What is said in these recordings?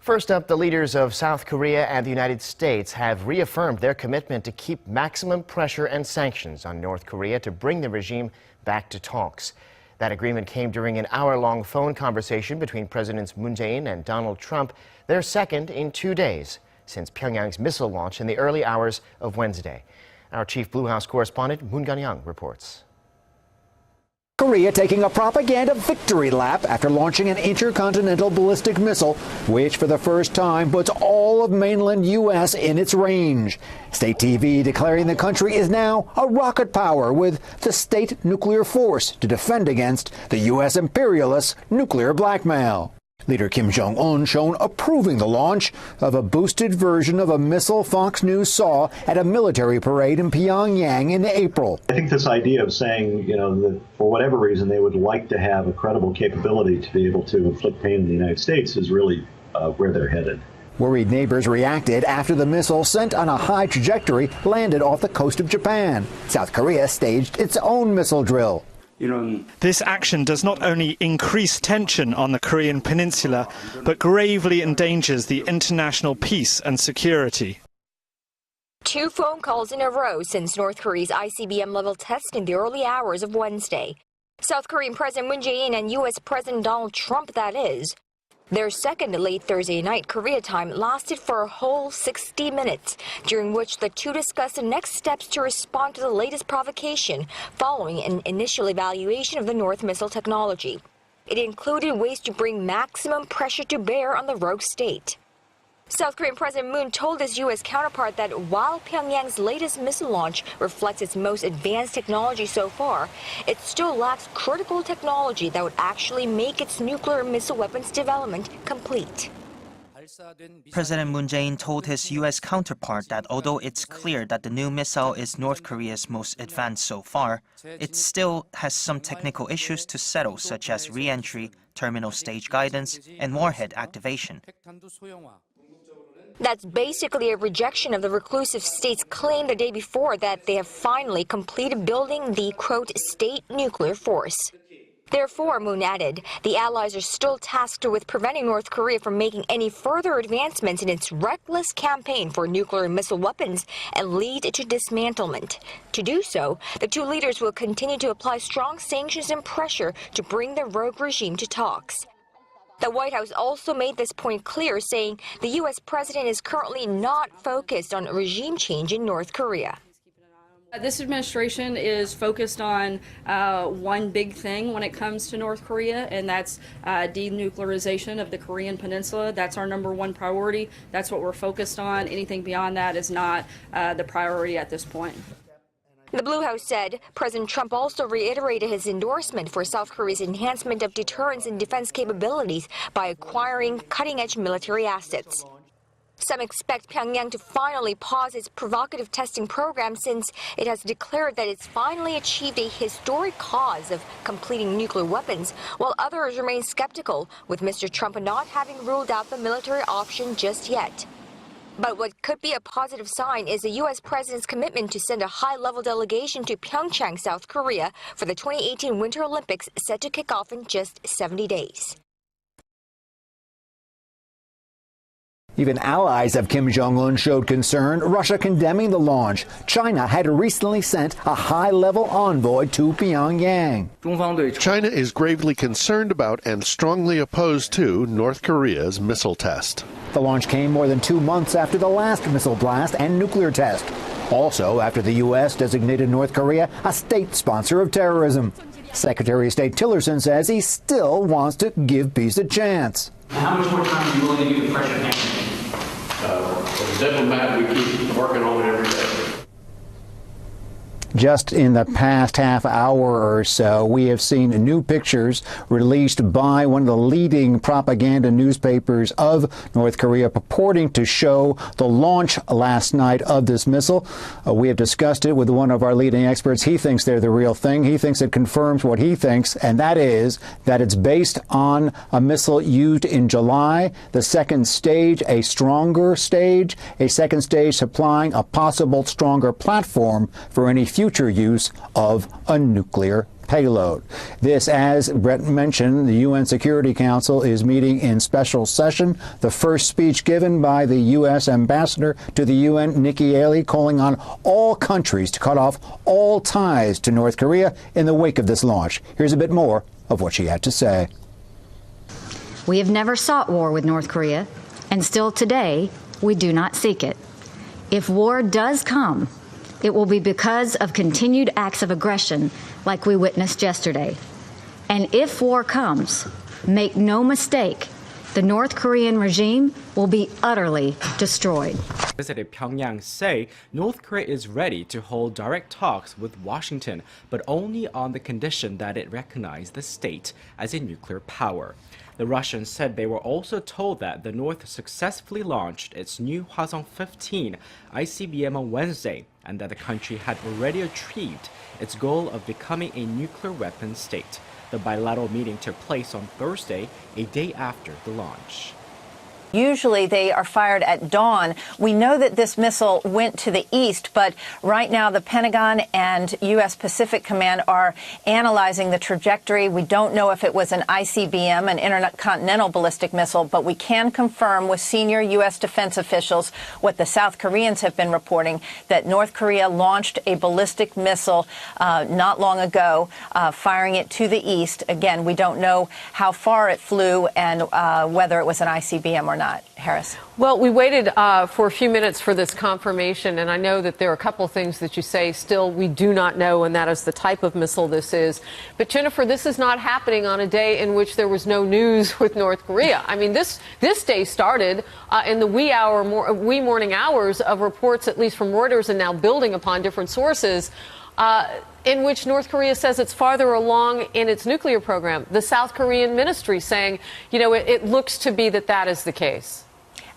First up, the leaders of South Korea and the United States have reaffirmed their commitment to keep maximum pressure and sanctions on North Korea to bring the regime back to talks. That agreement came during an hour-long phone conversation between Presidents Moon Jae-in and Donald Trump, their second in 2 days since Pyongyang's missile launch in the early hours of Wednesday. Our chief Blue House correspondent Moon Gan-young reports. Korea taking a propaganda victory lap after launching an intercontinental ballistic missile, which for the first time puts all of mainland U.S. in its range. State TV declaring the country is now a rocket power with the state nuclear force to defend against the U.S. imperialists' nuclear blackmail. Leader Kim Jong-un shown approving the launch of a boosted version of a missile Fox News saw at a military parade in Pyongyang in April. I think this idea of saying, that for whatever reason they would like to have a credible capability to be able to inflict pain in the United States is really where they're headed. Worried neighbors reacted after the missile sent on a high trajectory landed off the coast of Japan. South Korea staged its own missile drill. This action does not only increase tension on the Korean peninsula, but gravely endangers the international peace and security. 2 phone calls in a row since North Korea's ICBM-level test in the early hours of Wednesday. South Korean President Moon Jae-in and U.S. President Donald Trump, that is. Their second late Thursday night Korea time lasted for a whole 60 minutes, during which the two discussed the next steps to respond to the latest provocation following an initial evaluation of the North missile technology. It included ways to bring maximum pressure to bear on the rogue state. South Korean President Moon told his U.S. counterpart that while Pyongyang's latest missile launch reflects its most advanced technology so far, it still lacks critical technology that would actually make its nuclear missile weapons development complete. President Moon Jae-in told his U.S. counterpart that although it's clear that the new missile is North Korea's most advanced so far, it still has some technical issues to settle, such as re-entry, terminal stage guidance, and warhead activation. That's basically a rejection of the reclusive state's claim the day before that they have finally completed building the, quote, state nuclear force. Therefore, Moon added, the allies are still tasked with preventing North Korea from making any further advancements in its reckless campaign for nuclear missile weapons and lead to dismantlement. To do so, the two leaders will continue to apply strong sanctions and pressure to bring the rogue regime to talks. The White House also made this point clear, saying the U.S. president is currently not focused on regime change in North Korea. This administration is focused on one big thing when it comes to North Korea, and that's denuclearization of the Korean Peninsula. That's our #1 priority. That's what we're focused on. Anything beyond that is not the priority at this point. The Blue House said President Trump also reiterated his endorsement for South Korea's enhancement of deterrence and defense capabilities by acquiring cutting-edge military assets. Some expect Pyongyang to finally pause its provocative testing program since it has declared that it's finally achieved a historic cause of completing nuclear weapons, while others remain skeptical, with Mr. Trump not having ruled out the military option just yet. But what could be a positive sign is the U.S. president's commitment to send a high-level delegation to Pyeongchang, South Korea, for the 2018 Winter Olympics set to kick off in just 70 days. Even allies of Kim Jong-un showed concern, Russia condemning the launch. China had recently sent a high-level envoy to Pyongyang. China is gravely concerned about and strongly opposed to North Korea's missile test. The launch came more than 2 months after the last missile blast and nuclear test. Also after the U.S. designated North Korea a state sponsor of terrorism. Secretary of State Tillerson says he still wants to give peace a chance. How much more time are you willing to give the pressure campaign? As a diplomat, we keep working on it every day. Just in the past half hour or so, we have seen new pictures released by one of the leading propaganda newspapers of North Korea purporting to show the launch last night of this missile. We have discussed it with one of our leading experts. He thinks they're the real thing. He thinks it confirms what he thinks, and that is that it's based on a missile used in July. The second stage, a stronger stage, a second stage supplying a possible stronger platform for any future use of a nuclear payload. This, as Brett mentioned, the UN Security Council is meeting in special session. The first speech given by the U.S. ambassador to the UN, Nikki Haley, calling on all countries to cut off all ties to North Korea in the wake of this launch. Here's a bit more of what she had to say. We have never sought war with North Korea, and still today, we do not seek it. If war does come, it will be because of continued acts of aggression like we witnessed yesterday. And if war comes, make no mistake, the North Korean regime will be utterly destroyed. Visited Pyongyang say North Korea is ready to hold direct talks with Washington, but only on the condition that it recognize the state as a nuclear power. The Russians said they were also told that the North successfully launched its new Hwasong-15 ICBM on Wednesday, and that the country had already achieved its goal of becoming a nuclear weapon state. The bilateral meeting took place on Thursday, a day after the launch. Usually they are fired at dawn. We know that this missile went to the east, but right now the Pentagon and U.S. Pacific Command are analyzing the trajectory. We don't know if it was an ICBM, an intercontinental ballistic missile, but we can confirm with senior U.S. defense officials what the South Koreans have been reporting, that North Korea launched a ballistic missile not long ago, firing it to the east. Again, we don't know how far it flew and whether it was an ICBM or not. Harris. Well, we waited for a few minutes for this confirmation, and I know that there are a couple things that you say still we do not know, and that is the type of missile this is. But Jennifer, this is not happening on a day in which there was no news with North Korea. I mean, this day started in the wee morning hours of reports, at least from Reuters, and now building upon different sources, in which North Korea says it's farther along in its nuclear program. The South Korean ministry saying, you know, it looks to be that is the case.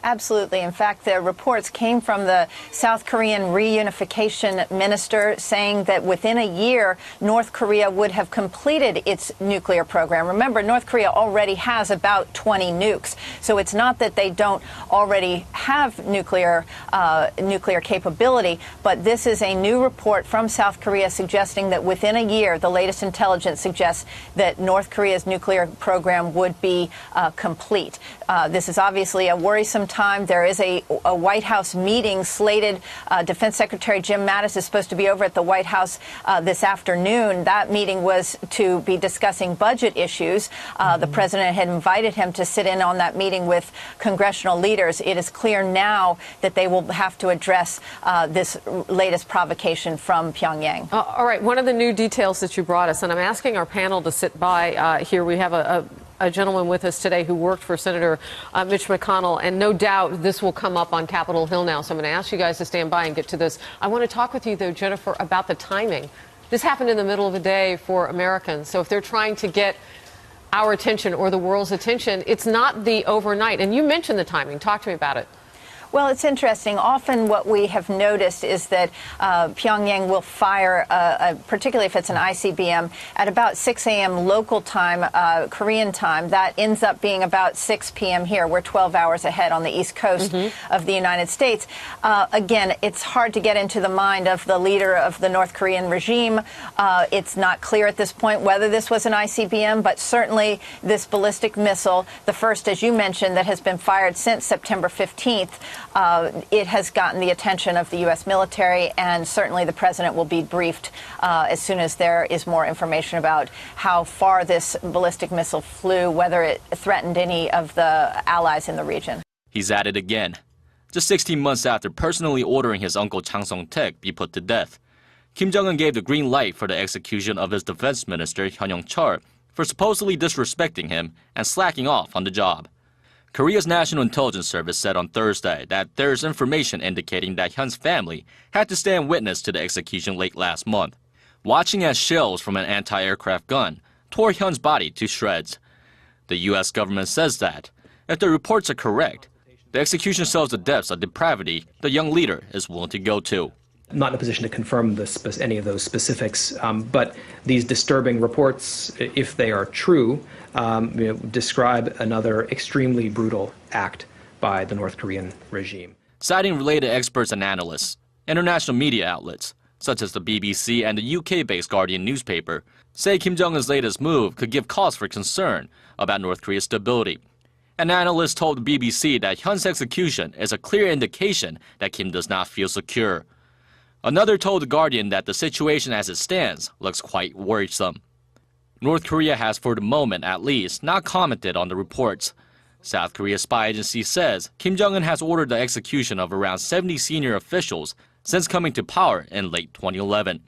Absolutely. In fact, the reports came from the South Korean reunification minister saying that within a year, North Korea would have completed its nuclear program. Remember, North Korea already has about 20 nukes. So it's not that they don't already have nuclear capability, but this is a new report from South Korea suggesting that within a year, the latest intelligence suggests that North Korea's nuclear program would be complete. This is obviously a worrisome time. There is a White House meeting slated. Defense Secretary Jim Mattis is supposed to be over at the White House this afternoon. That meeting was to be discussing budget issues. The president had invited him to sit in on that meeting with congressional leaders. It is clear now that they will have to address this latest provocation from Pyongyang. All right. One of the new details that you brought us, and I'm asking our panel to sit by here. We have a gentleman with us today who worked for Senator Mitch McConnell, and no doubt this will come up on Capitol Hill now, so I'm going to ask you guys to stand by and get to this. I want to talk with you, though, Jennifer, about the timing. This happened in the middle of the day for Americans, so if they're trying to get our attention or the world's attention, it's not the overnight. And you mentioned the timing. Talk to me about it. Well, it's interesting. Often what we have noticed is that Pyongyang will fire, particularly if it's an ICBM, at about 6 a.m. local time, Korean time. That ends up being about 6 p.m. here. We're 12 hours ahead on the East Coast of the United States. Again, it's hard to get into the mind of the leader of the North Korean regime. It's not clear at this point whether this was an ICBM, but certainly this ballistic missile, the first, as you mentioned, that has been fired since September 15th, it has gotten the attention of the U.S. military, and certainly the president will be briefed as soon as there is more information about how far this ballistic missile flew, whether it threatened any of the allies in the region. He's at it again. Just 16 months after personally ordering his uncle Chang Song-taek be put to death, Kim Jong-un gave the green light for the execution of his defense minister Hyun Yong-chol for supposedly disrespecting him and slacking off on the job. Korea's National Intelligence Service said on Thursday that there's information indicating that Hyun's family had to stand witness to the execution late last month, watching as shells from an anti-aircraft gun tore Hyun's body to shreds. The U.S. government says that, if the reports are correct, the execution shows the depths of depravity the young leader is willing to go to. I'm not in a position to confirm any of those specifics, but these disturbing reports, if they are true, describe another extremely brutal act by the North Korean regime. Citing related experts and analysts, international media outlets, such as the BBC and the UK-based Guardian newspaper, say Kim Jong-un's latest move could give cause for concern about North Korea's stability. An analyst told the BBC that Hyun's execution is a clear indication that Kim does not feel secure. Another told The Guardian that the situation as it stands looks quite worrisome. North Korea has, for the moment at least, not commented on the reports. South Korea's spy agency says Kim Jong-un has ordered the execution of around 70 senior officials since coming to power in late 2011.